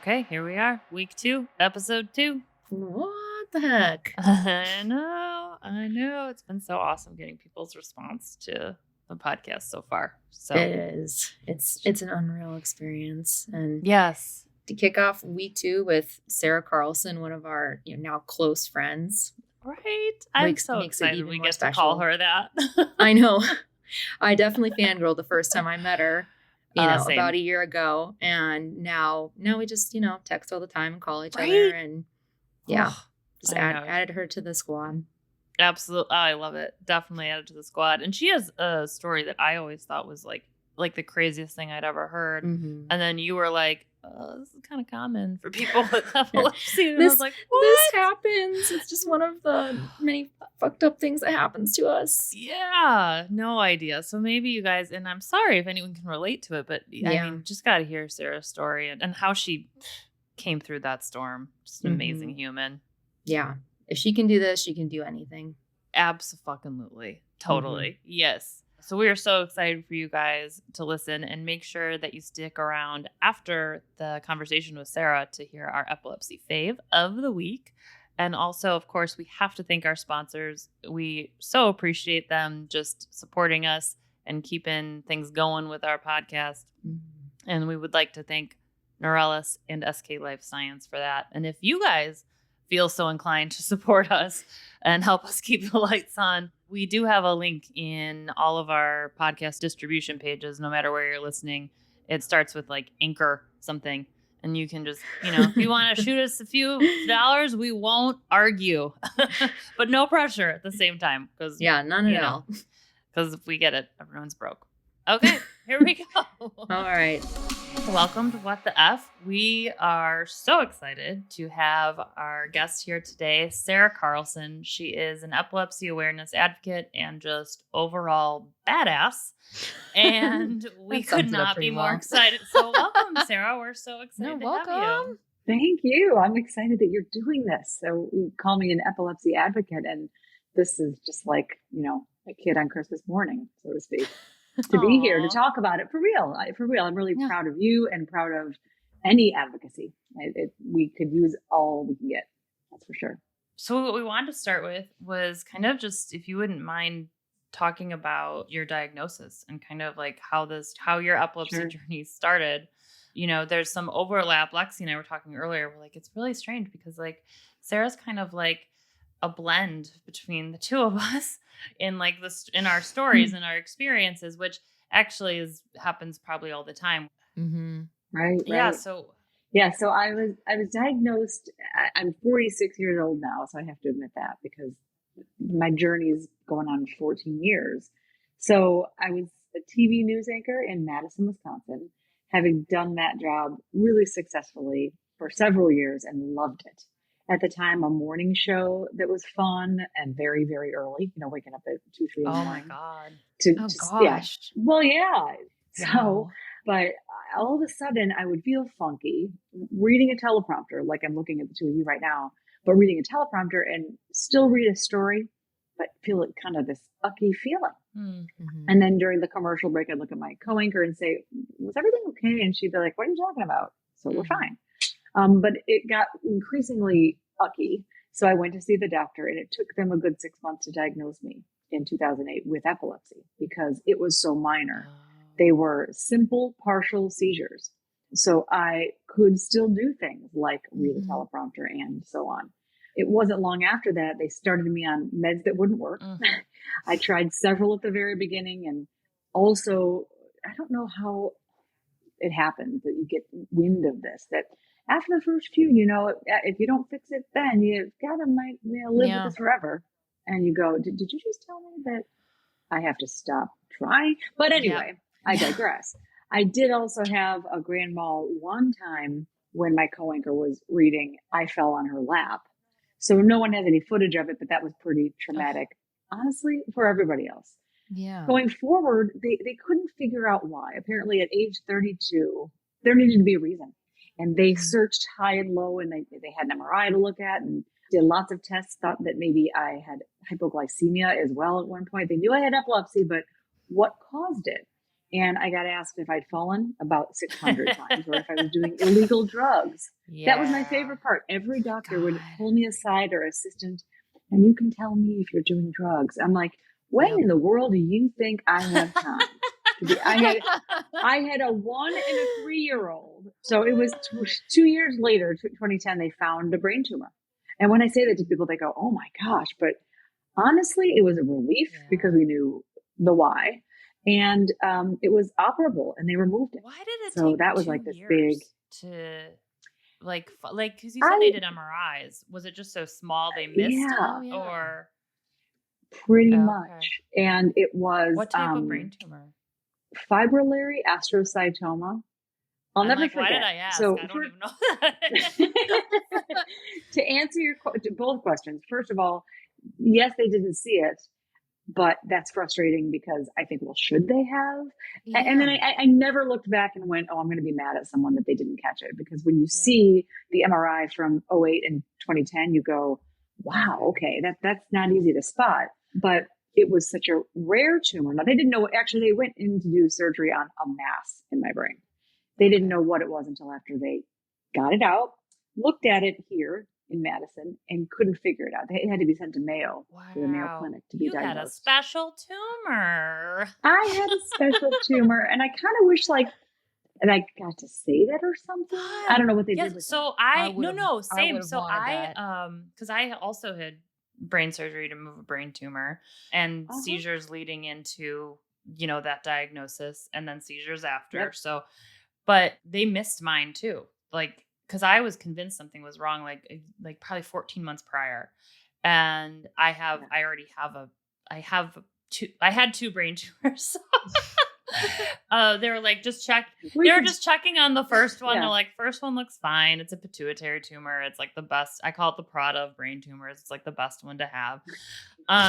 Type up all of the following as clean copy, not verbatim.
Okay, here we are. Week 2, episode 2. What the heck? I know. It's been so awesome getting people's response to the podcast so far. So It is. It's an unreal experience. And yes, to kick off week 2 with Sarah Carlson, one of our now close friends. right? I'm Makes so it excited even we more get to call special. her that. I know. I definitely fangirled the first time I met her, Same. about a year ago. And now we just, text all the time and call each Right? other. And yeah, Oh, just I know. added her to the squad. Absolutely. I love it. Definitely added to the squad. And she has a story that I always thought was like the craziest thing I'd ever heard. Mm-hmm. And then you were like, this is kind of common for people with epilepsy. And I This was like, what? This happens. It's just one of the many fucked up things that happens to us. Yeah, no idea. So maybe you guys, and I'm sorry if anyone can relate to it, but I mean, just got to hear Sarah's story and how she came through that storm. Just an amazing human. Yeah. If she can do this, she can do anything. Absolutely. Totally. Yes. So we are so excited for you guys to listen and make sure that you stick around after the conversation with Sarah to hear our epilepsy fave of the week. And also, of course, we have to thank our sponsors. We so appreciate them just supporting us and keeping things going with our podcast. And we would like to thank Neurelis and SK Life Science for that. And if you guys feel so inclined to support us and help us keep the lights on, we do have a link in all of our podcast distribution pages, no matter where you're listening. It starts with like Anchor something. And you can just, if you want to shoot us a few dollars, we won't argue. But no pressure at the same time. None at all. Because if we get it, everyone's broke. Okay, here we go. All right. Welcome to What the F. We are so excited to have our guest here today, Sarah Carlson. She is an epilepsy awareness advocate and just overall badass. And we could not be more excited. So welcome, Sarah. We're so excited to have you. Thank you. I'm excited that you're doing this. So you call me an epilepsy advocate, and this is just like, a kid on Christmas morning, so to speak. To be here to talk about it for real. I'm really proud of you and proud of any advocacy. We could use all we can get. That's for sure. So what we wanted to start with was kind of just, if you wouldn't mind talking about your diagnosis and kind of like how your epilepsy journey started. There's some overlap. Lexi and I were talking earlier. We're like, it's really strange because like Sarah's kind of like a blend between the two of us in like this in our stories and our experiences, which actually happens probably all the time. Right. Yeah. So I was diagnosed. I'm 46 years old now, so I have to admit that because my journey is going on 14 years. So I was a TV news anchor in Madison, Wisconsin, having done that job really successfully for several years and loved it. At the time, a morning show that was fun and very, very early, waking up at 2, 3 in the morning. Oh my God. Gosh. Yeah. Well, yeah. So, but all of a sudden I would feel funky reading a teleprompter, like I'm looking at the two of you right now, but reading a teleprompter and still read a story, but feel it kind of this ucky feeling. And then during the commercial break, I'd look at my co-anchor and say, was everything okay? And she'd be like, what are you talking about? So we're fine. But it got increasingly ucky. So I went to see the doctor, and it took them a good 6 months to diagnose me in 2008 with epilepsy because it was so minor. They were simple partial seizures. So I could still do things like read a teleprompter and so on. It wasn't long after that, they started me on meds that wouldn't work. I tried several at the very beginning. And also, I don't know how it happens that you get wind of this, that after the first few, if you don't fix it, then you might live with this forever. And you go, did you just tell me that I have to stop trying? But anyway, I digress. I did also have a grand mal one time when my co-anchor was reading, I fell on her lap. So no one has any footage of it, but that was pretty traumatic, honestly, for everybody else. Yeah. Going forward, they couldn't figure out why. Apparently at age 32, there needed to be a reason. And they searched high and low, and they had an MRI to look at and did lots of tests, thought that maybe I had hypoglycemia as well at one point. They knew I had epilepsy, but what caused it? And I got asked if I'd fallen about 600 times or if I was doing illegal drugs. Yeah. That was my favorite part. Every doctor would pull me aside or assistant, and you can tell me if you're doing drugs. I'm like, when in the world do you think I have time? I had a 1 and a 3-year-old. So it was 2 years later, 2010, they found a brain tumor. And when I say that to people, they go, oh my gosh. But honestly, it was a relief because we knew the why. And it was operable and they removed it. Why did it so take that was 2 like this years big to like because you said they did MRIs. Was it just so small they missed it? Or pretty much. And it was what type of brain tumor? Fibrillary astrocytoma. I'll never forget. Why did I ask? So I don't even know that. To answer both questions, first of all, yes, they didn't see it, but that's frustrating because I think, well, should they have? Yeah. And then I never looked back and went, oh, I'm going to be mad at someone that they didn't catch it. Because when you see the MRI from 2008 and 2010, you go, wow, okay, that's not easy to spot. But it was such a rare tumor. Now, they didn't know, actually, they went in to do surgery on a mass in my brain. They didn't know what it was until after they got it out, looked at it here in Madison, and couldn't figure it out. It had to be sent to Mayo, to the Mayo Clinic to be diagnosed. You had a special tumor. I had a special tumor, and I kind of wish, and I got to say that or something. I don't know what they did with so it. Same. So because I also had brain surgery to move a brain tumor and seizures leading into, that diagnosis and then seizures after. Yep. So, but they missed mine too. Because I was convinced something was wrong, like probably 14 months prior. And I had 2 brain tumors. They were like, just check. They were just checking on the first one. They're like, first one looks fine. It's a pituitary tumor. It's like the best. I call it the Prada of brain tumors. It's like the best one to have.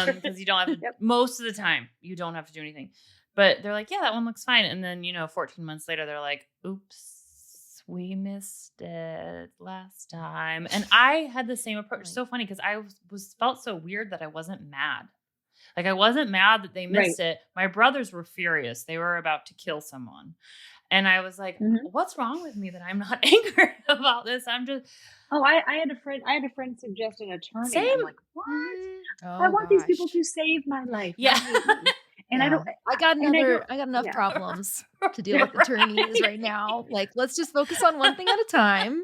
Because you don't have to, most of the time, you don't have to do anything. But they're like, yeah, that one looks fine. And then, 14 months later, they're like, oops, we missed it last time. And I had the same approach. So funny because I felt so weird that I wasn't mad. I wasn't mad that they missed it. My brothers were furious. They were about to kill someone. And I was like, what's wrong with me that I'm not angry about this? I'm just... Oh, I had a friend suggest an attorney. Same. I'm like, what? I want these people to save my life. Yeah. And I got enough problems to deal with attorneys right now. Let's just focus on one thing at a time.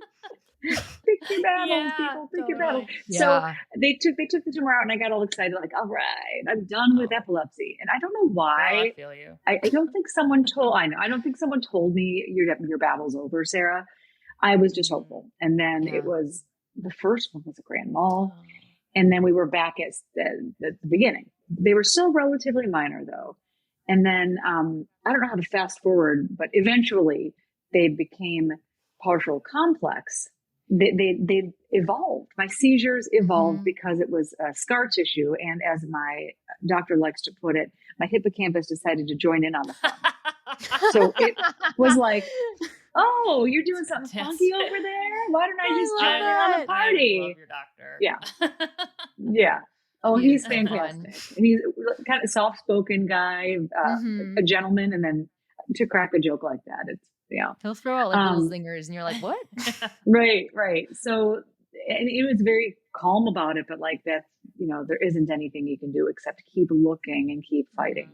Pick your battles, people. Pick your battles. Yeah. So they took the tumor out, and I got all excited, all right, I'm done with epilepsy. And I don't know why. I feel you. I don't think someone told. I know. I don't think someone told me your battle's over, Sarah. I was just hopeful, and then it was the first one was a grand mal, and then we were back at the beginning. They were still relatively minor, though. And then I don't know how to fast forward, but eventually they became partial complex. They evolved. My seizures evolved because it was scar tissue. And as my doctor likes to put it, my hippocampus decided to join in on the fun. So it was like, oh, you're doing something funky over there? Why don't I just join in on the party? I love your doctor. Yeah. Yeah. Oh, he's fantastic. And he's kind of soft-spoken guy, a gentleman. And then to crack a joke like that, it's, he'll throw out little zingers and you're like, what? Right. So, and it was very calm about it, but that's, there isn't anything you can do except keep looking and keep fighting,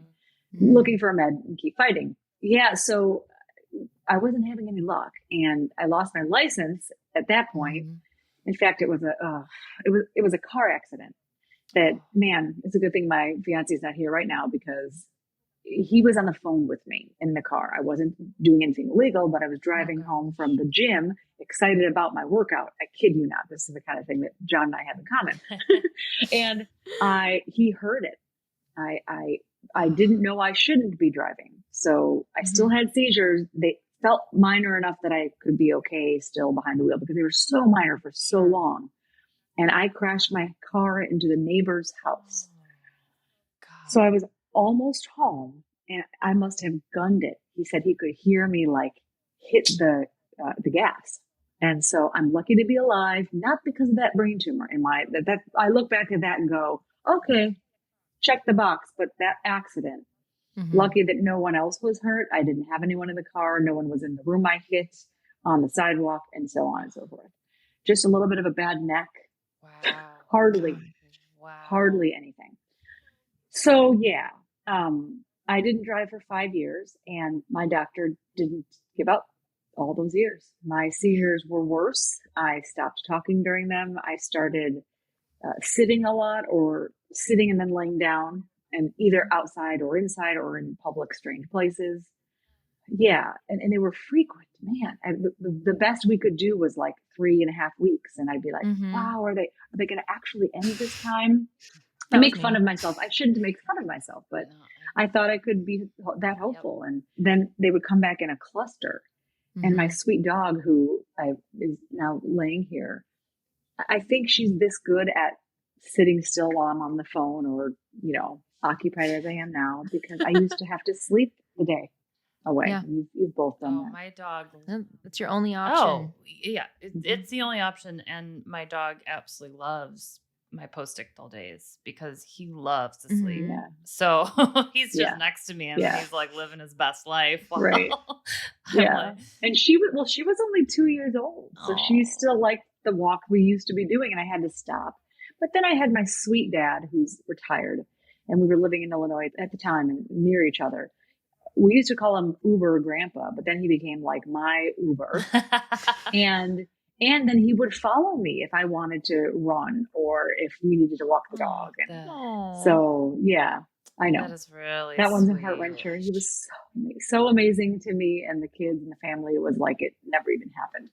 looking for a med and keep fighting. Yeah. So I wasn't having any luck and I lost my license at that point. In fact, it was a car accident that, man, it's a good thing my fiance is not here right now because he was on the phone with me in the car. I wasn't doing anything illegal, but I was driving home from the gym, excited about my workout. I kid you not. This is the kind of thing that John and I have in common. And he heard it. I didn't know I shouldn't be driving. So I still had seizures. They felt minor enough that I could be okay still behind the wheel because they were so minor for so long. And I crashed my car into the neighbor's house. So I was almost home and I must have gunned it. He said he could hear me hit the gas. And so I'm lucky to be alive, not because of that brain tumor in I look back at that and go, okay, check the box. But that accident Lucky that no one else was hurt. I didn't have anyone in the car. No one was in the room I hit, on the sidewalk, and so on and so forth. Just a little bit of a bad neck. Wow. Hardly anything. So yeah, I didn't drive for 5 years, and my doctor didn't give up all those years. My seizures were worse. I stopped talking during them. I started sitting a lot, or sitting and then laying down, and either outside or inside or in public strange places. Yeah. And they were frequent, man. The best we could do was like 3.5 weeks. And I'd be like, wow, are they going to actually end this time? I make fun of myself. I shouldn't make fun of myself, but I thought I could be that hopeful. And then they would come back in a cluster. And my sweet dog, who is now laying here, I think she's this good at sitting still while I'm on the phone, or, occupied as I am now, because I used to have to sleep the day away. Yeah. You've both done that. My dog. That's your only option. Oh, yeah. It's the only option. And my dog absolutely loves my post-ictal days because he loves to sleep. Yeah. So he's just next to me, and he's like living his best life. Right. Yeah. And she was only 2 years old. So she still liked the walk we used to be doing, and I had to stop. But then I had my sweet dad, who's retired, and we were living in Illinois at the time and near each other. We used to call him Uber Grandpa, but then he became like my Uber. and then he would follow me if I wanted to run or if we needed to walk the dog. So, yeah, I know. That is really that one's a sweet. heart wrencher. He was so amazing to me and the kids and the family. It was like it never even happened.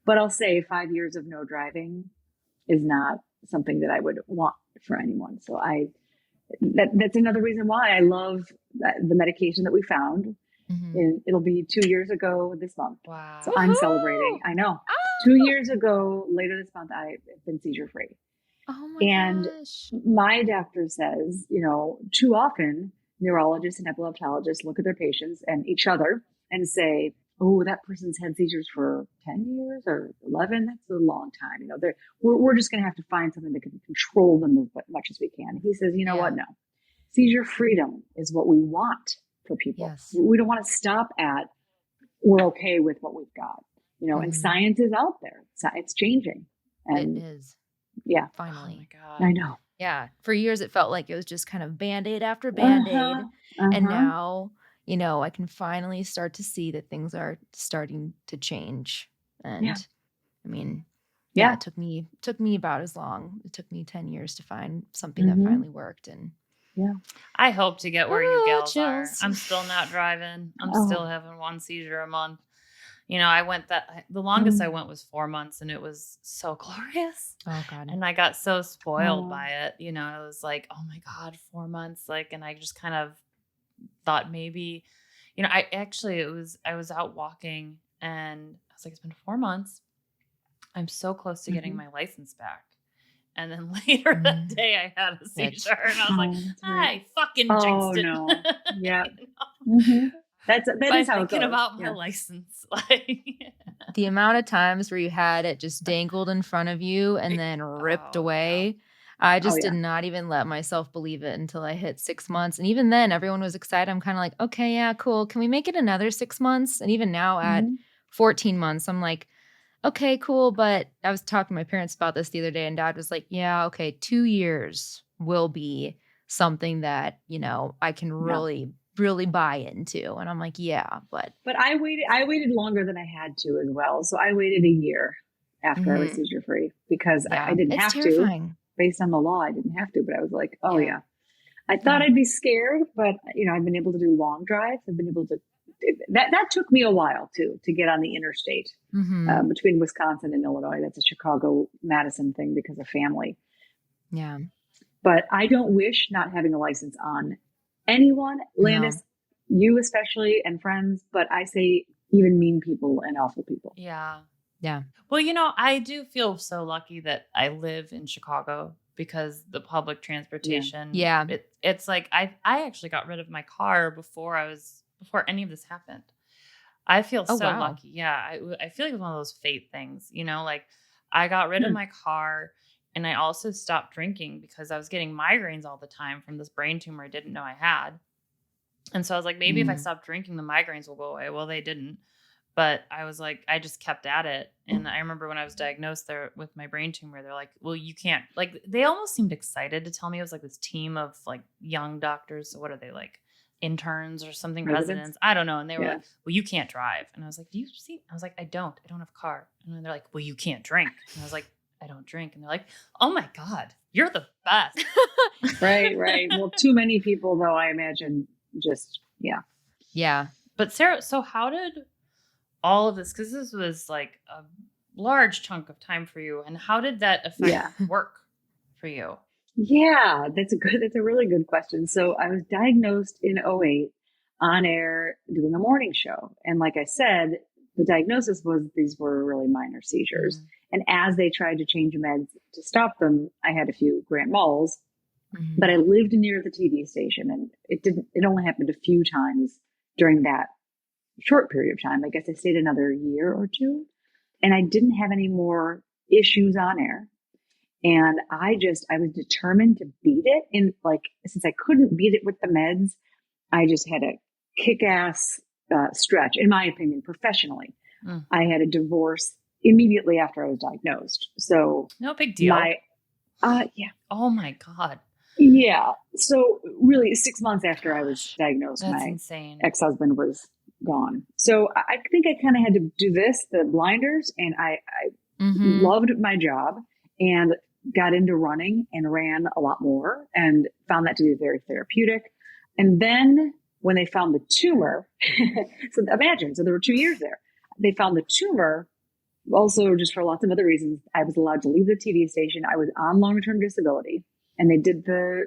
But I'll say 5 years of no driving is not something that I would want for anyone. So that's another reason why I love the medication that we found. And it'll be 2 years ago this month. Wow. So I'm celebrating. I know. 2 years ago, later this month, I've been seizure free. Oh my gosh. My doctor says, too often neurologists and epileptologists look at their patients and each other and say, oh, that person's had seizures for 10 years or 11. That's a long time. We're just going to have to find something that can control them as much as we can. He says, what? No. Seizure freedom is what we want for people. Yes. We don't want to stop at, we're okay with what we've got, and science is out there. It's changing. And it is. Yeah. Finally. Oh my God. I know. Yeah. For years, it felt like it was just kind of Band-Aid after Band-Aid. And now, I can finally start to see that things are starting to change. And I mean, it took me about as long. It took me 10 years to find something that finally worked. And I hope to get where you gals are. chills. I'm still not driving. I'm still having one seizure a month. I went the longest I went was 4 months, and it was so glorious. Oh God. And I got so spoiled by it. I was like, oh my God, 4 months. And I just kind of thought maybe, I was out walking, and I was like, it's been 4 months. I'm so close to getting my license back. And then later that day I had a seizure, and I was like, I fucking jinxed it. No. Yeah. That is By how it thinking goes. about my license. The amount of times where you had it just dangled in front of you and then ripped away. I just did not even let myself believe it until I hit 6 months. And even then, everyone was excited. I'm kind of like, okay, yeah, cool. Can we make it another 6 months? And even now at 14 months, I'm like, okay, cool. But I was talking to my parents about this the other day, and Dad was like, yeah, okay, 2 years will be something that, I can really buy into. And I'm like, yeah, but I waited longer than I had to as well. So I waited a year after I was seizure free because I didn't have to. Based on the law, I didn't have to, but I was like, oh yeah. I thought I'd be scared, but I've been able to do long drives. I've been able to, that took me a while too, to get on the interstate between Wisconsin and Illinois. That's a Chicago, Madison thing because of family. Yeah. But I don't wish not having a license on anyone, Landis, you especially, and friends, but I say even mean people and awful people. Yeah. Yeah. Well, I do feel so lucky that I live in Chicago because the public transportation. Yeah. It's like I actually got rid of my car before any of this happened. I feel so lucky. Yeah. I feel like it's one of those fate things, I got rid of my car, and I also stopped drinking because I was getting migraines all the time from this brain tumor I didn't know I had. And so I was like, maybe if I stop drinking, the migraines will go away. Well, they didn't. But I was like, I just kept at it. And I remember when I was diagnosed there with my brain tumor, they're like, well, you can't, like, they almost seemed excited to tell me. It was like this team of like young doctors. So what are they, like interns or something? Residents? I don't know. And they were like, well, you can't drive. And I was like, do you see? I was like, I don't have a car. And then they're like, well, you can't drink. And I was like, I don't drink. And they're like, oh my God, you're the best. Right. Well, too many people though, I imagine just, Yeah. But Sarah, so how did all of this, because this was like a large chunk of time for you, and how did that affect work for you? Yeah, that's a really good question. So I was diagnosed in '08 on air doing a morning show. And like I said, the diagnosis was these were really minor seizures. And as they tried to change meds to stop them, I had a few grand mals, but I lived near the TV station, and it only happened a few times during that short period of time. I guess I stayed another year or two, and I didn't have any more issues on air. And I was determined to beat it. And like, since I couldn't beat it with the meds, I just had a kick-ass stretch, in my opinion, professionally. I had a divorce immediately after I was diagnosed. So no big deal. Yeah. Oh my God. Yeah. So really 6 months after I was diagnosed, That's my insane. ex-husband was gone. So I think I kind of had to do the blinders, and I loved my job and got into running and ran a lot more and found that to be very therapeutic. And then when they found the tumor, so there were 2 years there. They found the tumor also just for lots of other reasons. I was allowed to leave the TV station. I was on long-term disability, and they did the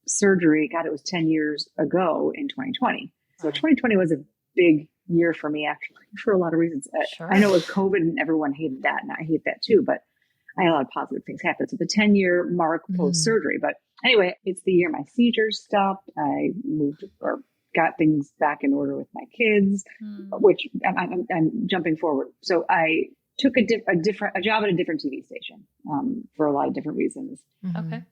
surgery. God, it was 10 years ago in 2020. So 2020 was a big year for me, actually, for a lot of reasons. Sure. I know with COVID and everyone hated that, and I hate that too, but I had a lot of positive things happen. So the 10-year mark post-surgery. But anyway, it's the year my seizures stopped. I moved or got things back in order with my kids, which I'm jumping forward. So I took a job at a different TV station for a lot of different reasons. Okay.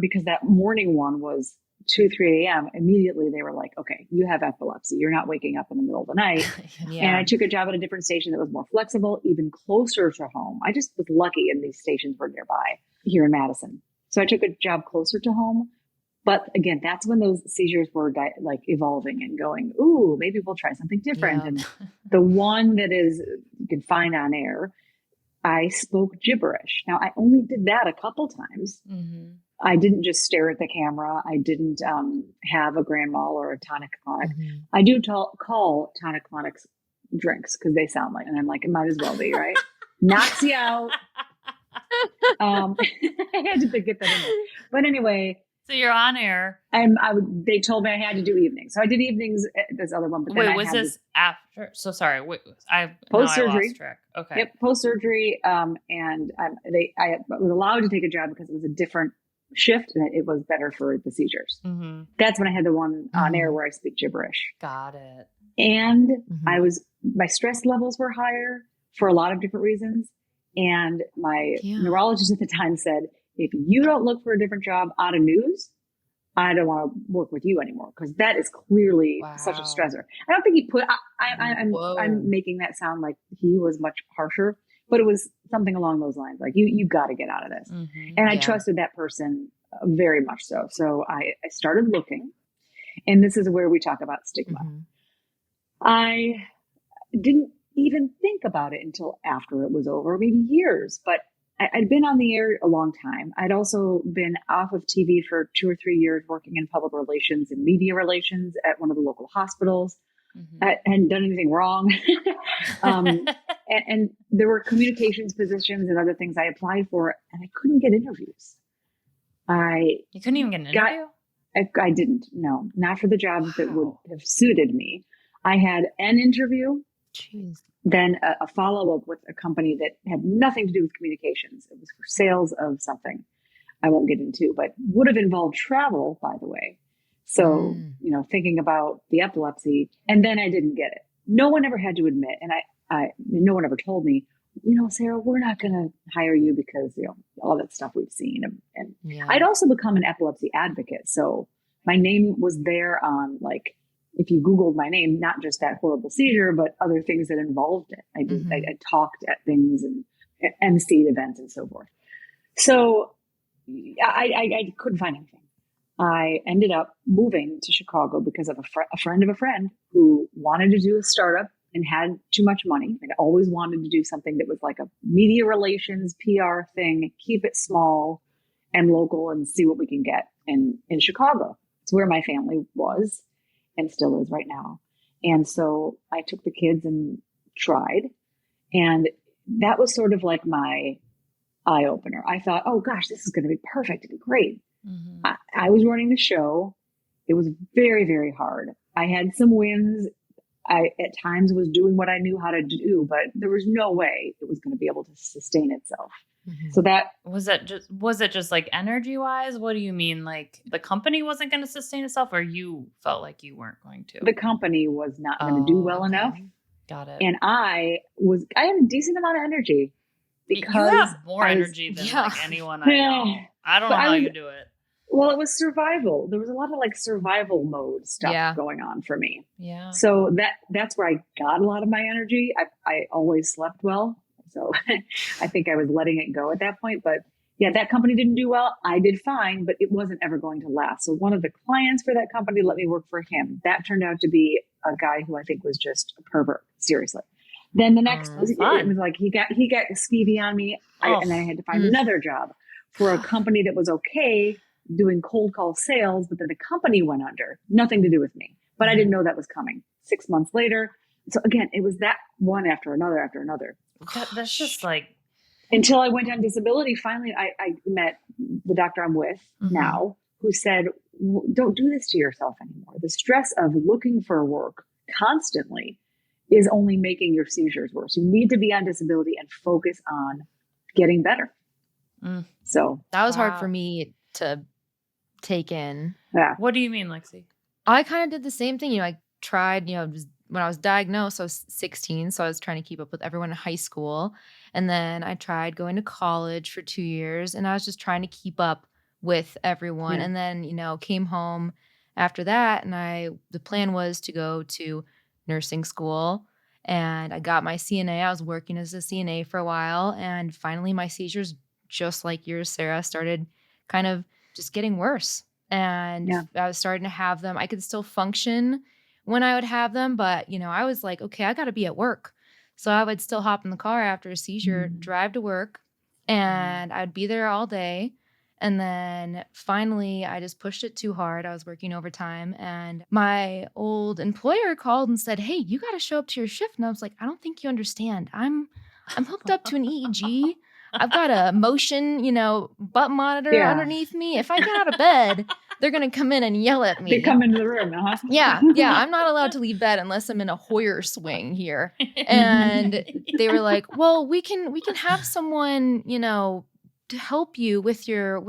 Because that morning one was 2, 3 a.m. Immediately they were like, okay, you have epilepsy. You're not waking up in the middle of the night. And I took a job at a different station that was more flexible, even closer to home. I just was lucky, and these stations were nearby here in Madison. So I took a job closer to home. But again, that's when those seizures were evolving and going, ooh, maybe we'll try something different. Yeah. And the one that you can find on air, I spoke gibberish. Now, I only did that a couple times. I didn't just stare at the camera. I didn't have a grand mal or a tonic clonic. I do call tonic clonics drinks because they sound like, and I'm like, it might as well be, right? Knocks you out. I had to get that in there. But anyway. So you're on air. They told me I had to do evenings. So I did evenings at this other one. But then was this after? So sorry. Post-surgery. I lost track. Okay. Yep. Post-surgery. And I was allowed to take a job because it was a different shift and it was better for the seizures. That's when I had the one on air where I speak gibberish. Got it. And my stress levels were higher for a lot of different reasons. And my neurologist at the time said, if you don't look for a different job out of news, I don't want to work with you anymore, because that is clearly such a stressor. I don't think he put, I'm making that sound like he was much harsher, but it was something along those lines. Like you got to get out of this. And I trusted that person very much so. So I started looking, and this is where we talk about stigma. I didn't even think about it until after it was over, maybe years, but I'd been on the air a long time. I'd also been off of TV for 2 or 3 years working in public relations and media relations at one of the local hospitals. I hadn't done anything wrong. and there were communications positions and other things I applied for, and I couldn't get interviews. You couldn't even get an interview? I didn't. No, not for the jobs that would have suited me. I had an interview. Jeez. Then a follow-up with a company that had nothing to do with communications. It was for sales of something I won't get into, but would have involved travel, by the way. So, thinking about the epilepsy, and then I didn't get it. No one ever had to admit, and no one ever told me, Sarah, we're not going to hire you because, all that stuff we've seen. And I'd also become an epilepsy advocate. So my name was there on if you Googled my name, not just that horrible seizure, but other things that involved it. I did, I talked at things and emceed events and so forth. So I couldn't find anything. I ended up moving to Chicago because of a friend of a friend who wanted to do a startup and had too much money and always wanted to do something that was like a media relations, PR thing, keep it small and local and see what we can get in Chicago. It's where my family was and still is right now. And so I took the kids and tried. And that was sort of like my eye opener. I thought, oh gosh, this is going to be perfect. It'd be great. I was running the show. It was very, very hard. I had some wins. I, at times, was doing what I knew how to do, but there was no way it was going to be able to sustain itself. So that was it just like energy wise? What do you mean? Like the company wasn't going to sustain itself, or you felt like you weren't going to? The company was not going to do well enough. Got it. And I had a decent amount of energy because you have more energy than like anyone I know. I don't know how you do it. Well, it was survival. There was a lot of like survival mode stuff going on for me. Yeah. So that's where I got a lot of my energy. I always slept well. So I think I was letting it go at that point. But yeah, that company didn't do well. I did fine, but it wasn't ever going to last. So one of the clients for that company let me work for him. That turned out to be a guy who I think was just a pervert. Seriously. Then the next, it was like he got skeevy on me. And then I had to find another job for a company that was okay doing cold call sales, but then the company went under. Nothing to do with me. But I didn't know that was coming. 6 months later. So again, it was that one after another after another. That's just like... Until I went on disability, finally I met the doctor I'm with now, who said, don't do this to yourself anymore. The stress of looking for work constantly is only making your seizures worse. You need to be on disability and focus on getting better. So that was hard for me to take in. Yeah. What do you mean, Lexi? I kind of did the same thing. I tried, when I was diagnosed, I was 16. So I was trying to keep up with everyone in high school. And then I tried going to college for 2 years and I was just trying to keep up with everyone. And then, came home after that. And the plan was to go to nursing school and I got my CNA. I was working as a CNA for a while. And finally my seizures, just like yours, Sarah, started kind of just getting worse. And I was starting to have them. I could still function when I would have them, but I was like, okay, I got to be at work. So I would still hop in the car after a seizure, drive to work, and I'd be there all day. And then finally I just pushed it too hard. I was working overtime and my old employer called and said, hey, you got to show up to your shift. And I was like, I don't think you understand. I'm hooked up to an EEG. I've got a motion, butt monitor underneath me. If I get out of bed, they're going to come in and yell at me. They come into the room, Yeah. I'm not allowed to leave bed unless I'm in a Hoyer swing here. And they were like, well, we can have someone, to help you with your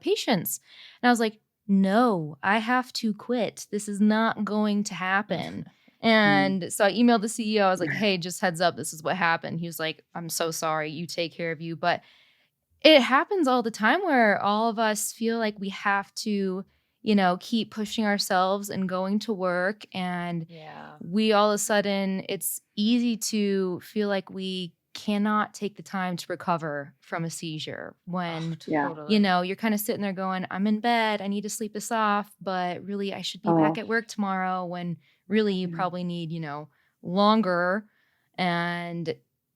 patients. And I was like, no, I have to quit. This is not going to happen. And so I emailed the CEO. I was like, hey, just heads up, this is what happened. He was like, I'm so sorry. You take care of you. But it happens all the time where all of us feel like we have to, keep pushing ourselves and going to work. And we all of a sudden, it's easy to feel like we cannot take the time to recover from a seizure when, you're kind of sitting there going, I'm in bed. I need to sleep this off. But really, I should be back at work tomorrow when really you probably need, longer. And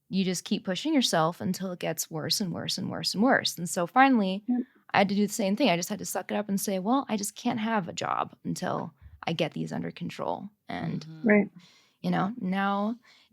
you just keep pushing yourself until it gets worse and worse and worse and worse. And so finally, I had to do the same thing. I just had to suck it up and say, well, I just can't have a job until I get these under control. And,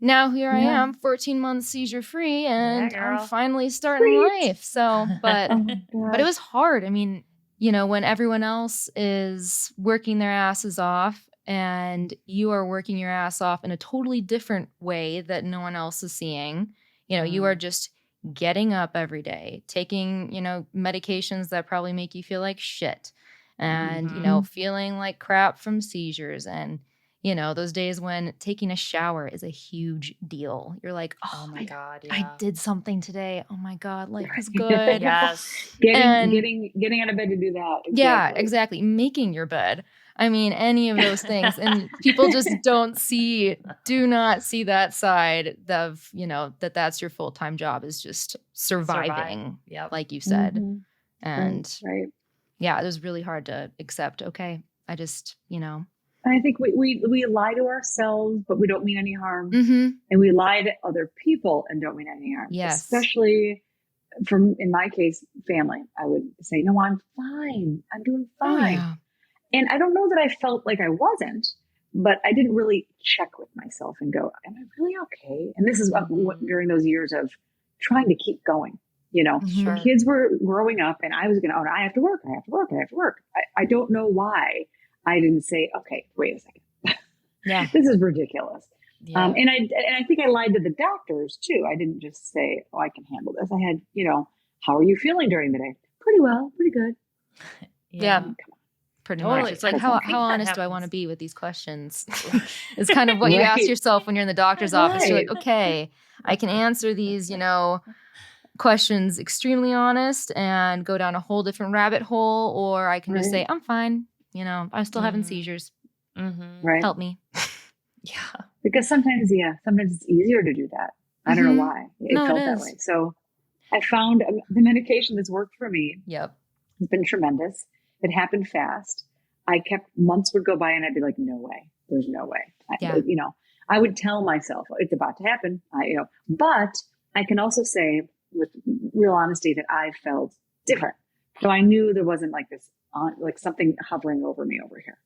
now here I am, 14 months seizure free, and I'm finally starting life. So, but it was hard. I mean, when everyone else is working their asses off and you are working your ass off in a totally different way that no one else is seeing, you are just getting up every day, taking, medications that probably make you feel like shit and, feeling like crap from seizures and, those days when taking a shower is a huge deal. You're like, oh my God, I did something today. Oh my God, life is good. Yes. Getting out of bed to do that. Exactly. Yeah, exactly. Making your bed. I mean, any of those things. And people just do not see that side of, that's your full-time job is just surviving, like you said. Mm-hmm. And right. Yeah, it was really hard to accept. Okay, I just, I think we lie to ourselves, but we don't mean any harm. Mm-hmm. And we lie to other people and don't mean any harm. Yes. Especially in my case, family. I would say, no, I'm fine. I'm doing fine. Oh, yeah. And I don't know that I felt like I wasn't, but I didn't really check with myself and go, am I really okay? And this is what during those years of trying to keep going. Sure. The kids were growing up and I was going to, I have to work. I don't know why I didn't say, okay, wait a second. Yeah. This is ridiculous. Yeah. And I think I lied to the doctors too. I didn't just say, oh, I can handle this. I had, how are you feeling during the day? Pretty well, pretty good. Yeah. Pretty much. It's like, how honest do I want to be with these questions? It's kind of what you ask yourself when you're in the doctor's office. You're like, okay, I can answer these, questions extremely honest and go down a whole different rabbit hole, or I can just say, I'm fine. I'm still having seizures. Mm-hmm. Right. Help me. Yeah. Because sometimes it's easier to do that. I don't know why. It felt that way. So I found the medication that's worked for me. Yep. It's been tremendous. It happened fast. Months would go by and I'd be like, no way. There's no way. I would tell myself it's about to happen. But I can also say with real honesty that I felt different. So I knew there wasn't like this, like something hovering over me over here.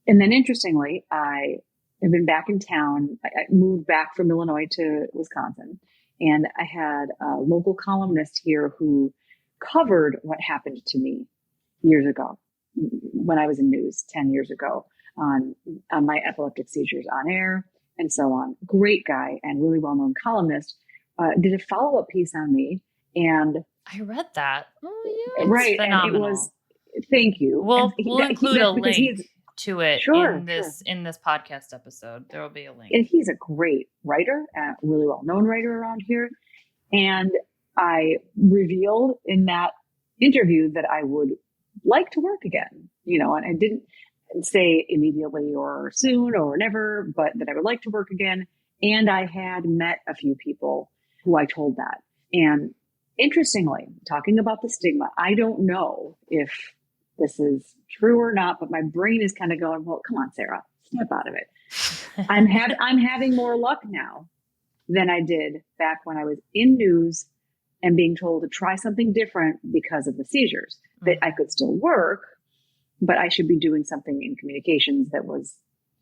And then interestingly, I have been back in town. I moved back from Illinois to Wisconsin, and I had a local columnist here who covered what happened to me years ago when I was in news 10 years ago on my epileptic seizures on air and so on. Great guy and really well-known columnist. Did a follow-up piece on me, and I read that. Oh yeah, right, phenomenal. and it was. Thank you. We'll include a link to it in this podcast episode. There will be a link. And he's a great writer, a really well-known writer around here. And I revealed in that interview that I would like to work again, and I didn't say immediately or soon or never, but that I would like to work again. And I had met a few people who I told that. And interestingly, talking about the stigma, I don't know if this is true or not, but my brain is kind of going, well, come on, Sarah, snap out of it. I'm having more luck now than I did back when I was in news and being told to try something different because of the seizures, that I could still work, but I should be doing something in communications that was,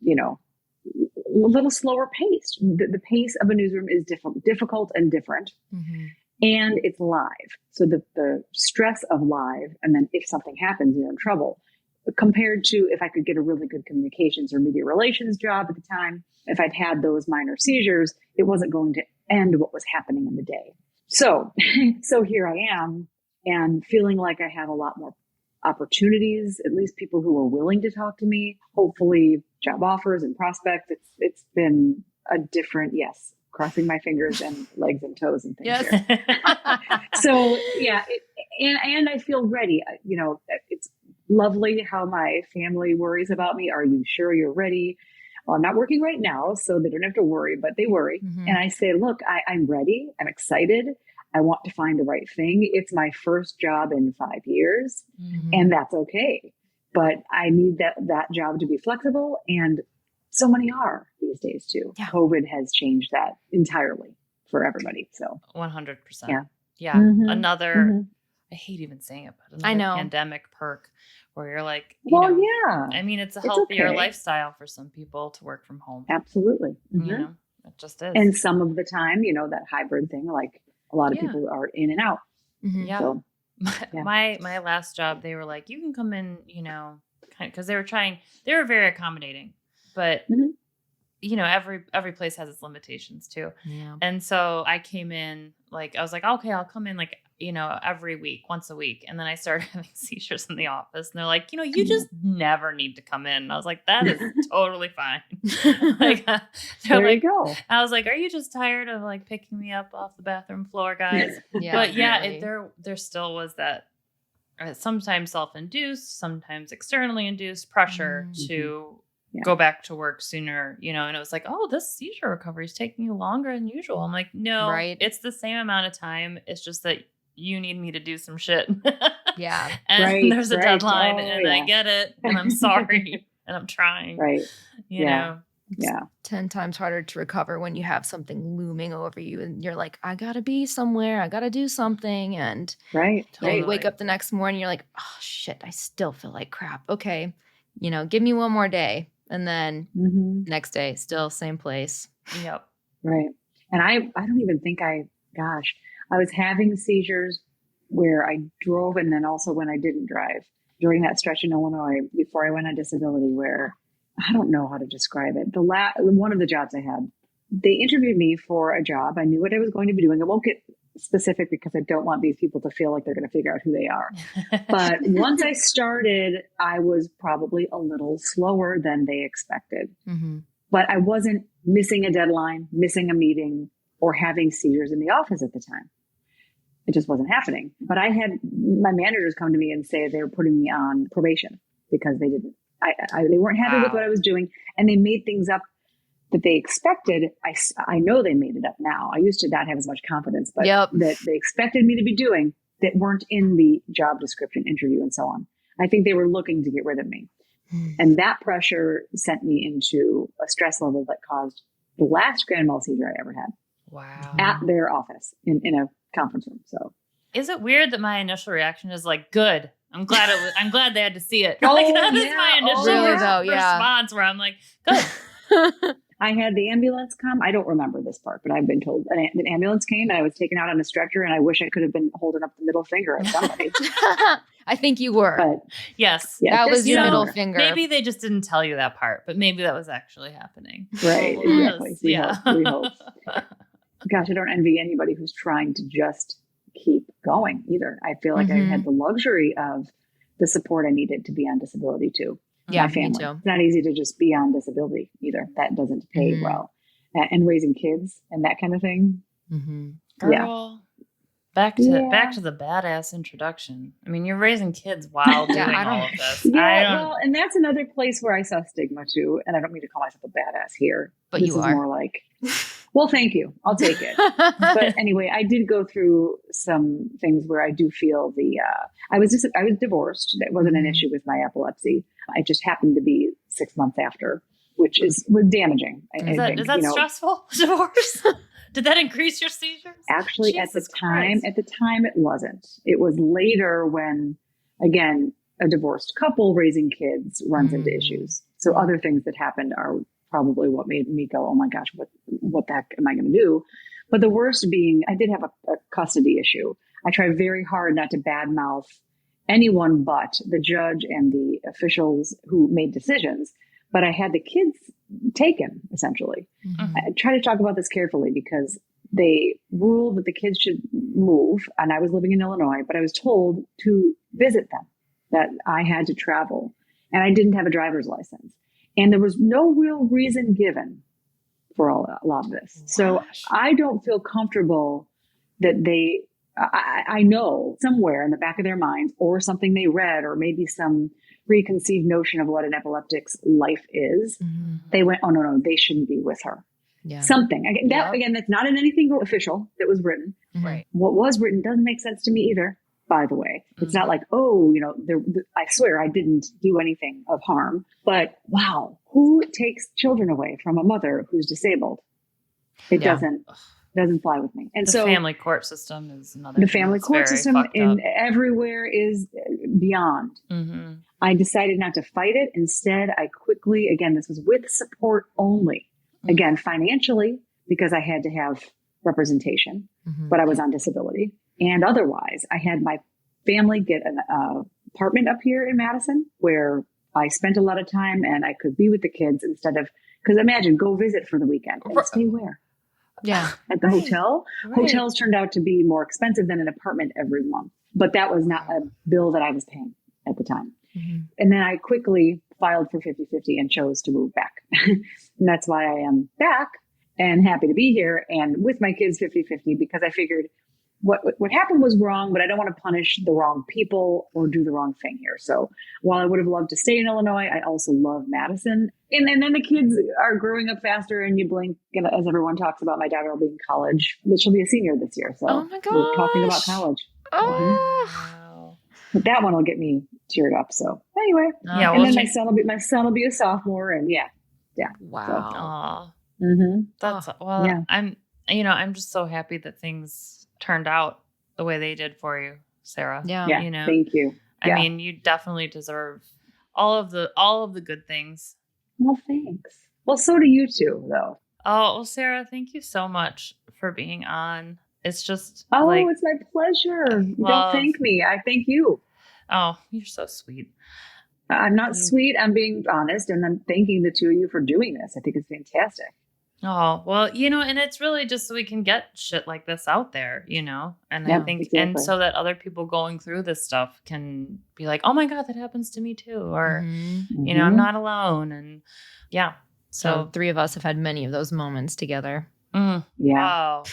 a little slower paced. The pace of a newsroom is difficult and different. Mm-hmm. And it's live. So the stress of live, and then if something happens, you're in trouble. But compared to if I could get a really good communications or media relations job at the time, if I'd had those minor seizures, it wasn't going to end what was happening in the day. So here I am, and feeling like I have a lot more opportunities, at least people who are willing to talk to me, hopefully job offers and prospects. It's been a different, crossing my fingers and legs and toes and things. Yes. So yeah, and I feel ready. It's lovely how my family worries about me. Are you sure you're ready? Well, I'm not working right now, so they don't have to worry, but they worry. Mm-hmm. And I say, look, I'm ready. I'm excited. I want to find the right thing. It's my first job in 5 years, and that's okay. But I need that job to be flexible, and so many are these days too. Yeah. COVID has changed that entirely for everybody. So 100%. Yeah. Mm-hmm. Another, I hate even saying it, but another pandemic perk where you're like, I mean, it's a healthier lifestyle for some people to work from home. Absolutely. Mm-hmm. It just is. And some of the time, that hybrid thing, like a lot of people are in and out. Mm-hmm. Yeah. So, my last job, they were like, you can come in, because they were very accommodating, but every place has its limitations too. Yeah. And so I came in, I was like, okay, I'll come in every week, once a week. And then I started having seizures in the office, and they're like, you just never need to come in. And I was like, that is totally fine. There you go. I was like, are you just tired of picking me up off the bathroom floor, guys? Yeah, but really. There still was that sometimes self-induced, sometimes externally induced pressure to go back to work sooner, and it was like, oh, this seizure recovery is taking you longer than usual. I'm like, no, it's the same amount of time. It's just that you need me to do some shit. Yeah. And there's a deadline and I get it. And I'm sorry. And I'm trying. Right. You know? Yeah. 10 times harder to recover when you have something looming over you and you're like, I gotta be somewhere. I gotta do something. And you wake up the next morning, you're like, oh shit, I still feel like crap. Okay. Give me one more day. And then next day, still same place. Yep. Right. And I don't even think I was having seizures where I drove and then also when I didn't drive during that stretch in Illinois before I went on disability where I don't know how to describe it. One of the jobs I had, they interviewed me for a job. I knew what I was going to be doing. I won't get specific because I don't want these people to feel like they're going to figure out who they are. But once I started, I was probably a little slower than they expected. Mm-hmm. But I wasn't missing a deadline, missing a meeting, or having seizures in the office at the time. It just wasn't happening. But I had my managers come to me and say they were putting me on probation because they didn't. They weren't happy with what I was doing, and they made things up that they expected. I know they made it up now. I used to not have as much confidence, but that they expected me to be doing that weren't in the job description, interview, and so on. I think they were looking to get rid of me. And that pressure sent me into a stress level that caused the last grand mal seizure I ever had. Wow. At their office in a conference room. So is it weird that my initial reaction is like, good. I'm glad they had to see it. Like, that is my initial response where I'm like, good. I had the ambulance come. I don't remember this part, but I've been told an ambulance came and I was taken out on a stretcher and I wish I could have been holding up the middle finger at somebody. I think you were. But yes. That was your middle finger. Maybe they just didn't tell you that part, but maybe that was actually happening. Right. Exactly. We hope. Gosh, I don't envy anybody who's trying to just keep going either. I feel like I had the luxury of the support I needed to be on disability too. Yeah, my family. Me too. It's not easy to just be on disability either. That doesn't pay well. And raising kids and that kind of thing. Mm-hmm. Girl, back to the badass introduction. I mean, you're raising kids while doing all of this. Well, and that's another place where I saw stigma too. And I don't mean to call myself a badass here. But this you is are. More like, well, thank you. I'll take it. But anyway, I did go through some things where I do feel I was divorced. That wasn't an issue with my epilepsy. It just happened to be 6 months after, which was damaging. Is that stressful? Divorce? Did that increase your seizures? Actually, at the time it wasn't. It was later when, again, a divorced couple raising kids runs into issues. So other things that happened are probably what made me go, oh my gosh, what the heck am I going to do? But the worst being, I did have a custody issue. I tried very hard not to badmouth anyone but the judge and the officials who made decisions. But I had the kids taken, essentially. Mm-hmm. I try to talk about this carefully because they ruled that the kids should move. And I was living in Illinois, but I was told to visit them, that I had to travel. And I didn't have a driver's license. And there was no real reason given for a lot of this. Gosh. So I don't feel comfortable that I know somewhere in the back of their minds or something they read or maybe some preconceived notion of what an epileptic's life is. Mm-hmm. They went, oh, no, they shouldn't be with her. Yeah. Something. Again, that's not in anything official that was written. Right. What was written doesn't make sense to me either, by the way. It's not like, I swear I didn't do anything of harm. But wow, who takes children away from a mother who's disabled? It doesn't fly with me. And the family court system is another. The family court system everywhere is beyond. Mm-hmm. I decided not to fight it. Instead, I quickly, again, this was with support only. Mm-hmm. Again, financially, because I had to have representation, but I was on disability. And otherwise, I had my family get an apartment up here in Madison where I spent a lot of time and I could be with the kids instead of, because imagine, go visit for the weekend and stay where? Yeah. At the hotel. Right. Hotels turned out to be more expensive than an apartment every month. But that was not a bill that I was paying at the time. Mm-hmm. And then I quickly filed for 50-50 and chose to move back. And that's why I am back and happy to be here and with my kids 50-50 because I figured what happened was wrong, but I don't want to punish the wrong people or do the wrong thing here. So while I would have loved to stay in Illinois, I also love Madison. And then the kids are growing up faster, and you blink, and as everyone talks about, my daughter will be in college. She'll be a senior this year. So oh my gosh. we're talking about college. Oh. But that one will get me teared up. So anyway, Yeah, and then my son will be a sophomore, and yeah. Wow. So, mm-hmm. That's I'm just so happy that things turned out the way they did for you, Sarah. Yeah. Thank you. I mean, you definitely deserve all of the good things. Well, thanks. Well, so do you two, though. Oh, well, Sarah, thank you so much for being on. It's just it's my pleasure. Don't thank me. I thank you. Oh, you're so sweet. I'm not sweet. I'm being honest, and I'm thanking the two of you for doing this. I think it's fantastic. Oh, well, and it's really just so we can get shit like this out there, and I think, exactly. and so that other people going through this stuff can be like, oh my God, that happens to me too. Or, I'm not alone. And yeah. So 3 of us have had many of those moments together. Yeah. Wow.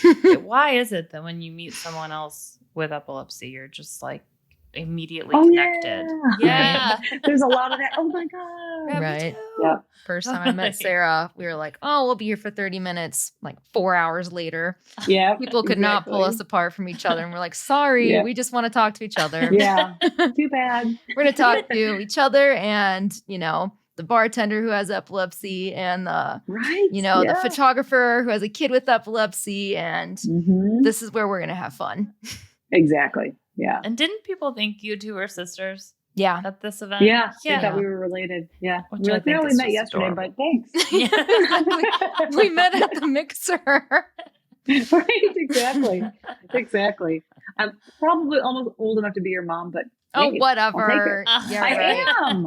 Why is it that when you meet someone else with epilepsy, you're just like immediately connected? Yeah. There's a lot of that. Oh my God. Right. Yeah. First time I met Sarah, we were like, oh, we'll be here for 30 minutes. Like 4 hours later. Yeah. People could not pull us apart from each other. And we're like, sorry, we just want to talk to each other. Yeah. Too bad. We're going to talk to each other and, the bartender who has epilepsy and the, the photographer who has a kid with epilepsy. And this is where we're going to have fun. Exactly. Yeah. And didn't people think you two were sisters? Yeah. At this event? Yeah. They thought we were related. Yeah. Which We were like, we only met yesterday, adorable. but thanks. we met at the mixer. Right. Exactly. I'm probably almost old enough to be your mom, but oh, hey, whatever. Yeah, I am.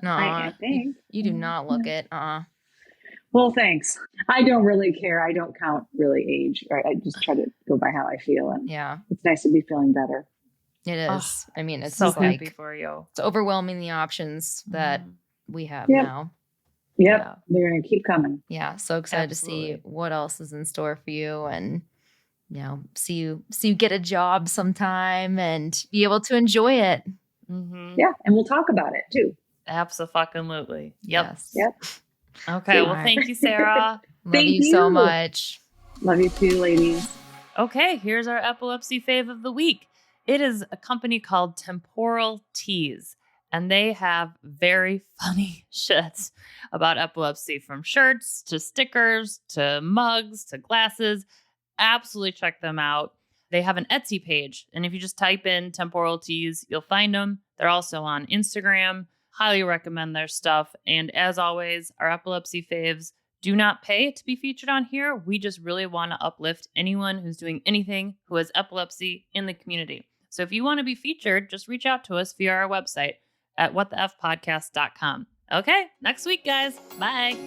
No, I think. You do not look it. Well, thanks. I don't really care. I don't count really age. Right? I just try to go by how I feel. And it's nice to be feeling better. It is. I mean, it's so just happy for you. It's overwhelming the options that we have now. Yep. Yeah. They're going to keep coming. Yeah. So excited to see what else is in store for you and, see you get a job sometime and be able to enjoy it. Mm-hmm. Yeah. And we'll talk about it too. Absolutely. Yep. Yes. Yep. Okay. Well, thank you, Sarah. Love you so much. Love you too, ladies. Okay. Here's our epilepsy fave of the week. It is a company called Temporal Tees, and they have very funny shit about epilepsy, from shirts to stickers to mugs to glasses. Absolutely check them out. They have an Etsy page, and if you just type in Temporal Tees, you'll find them. They're also on Instagram. Highly recommend their stuff. And as always, our epilepsy faves do not pay to be featured on here. We just really want to uplift anyone who's doing anything who has epilepsy in the community. So if you want to be featured, just reach out to us via our website at whatthefpodcast.com. Okay, next week, guys. Bye.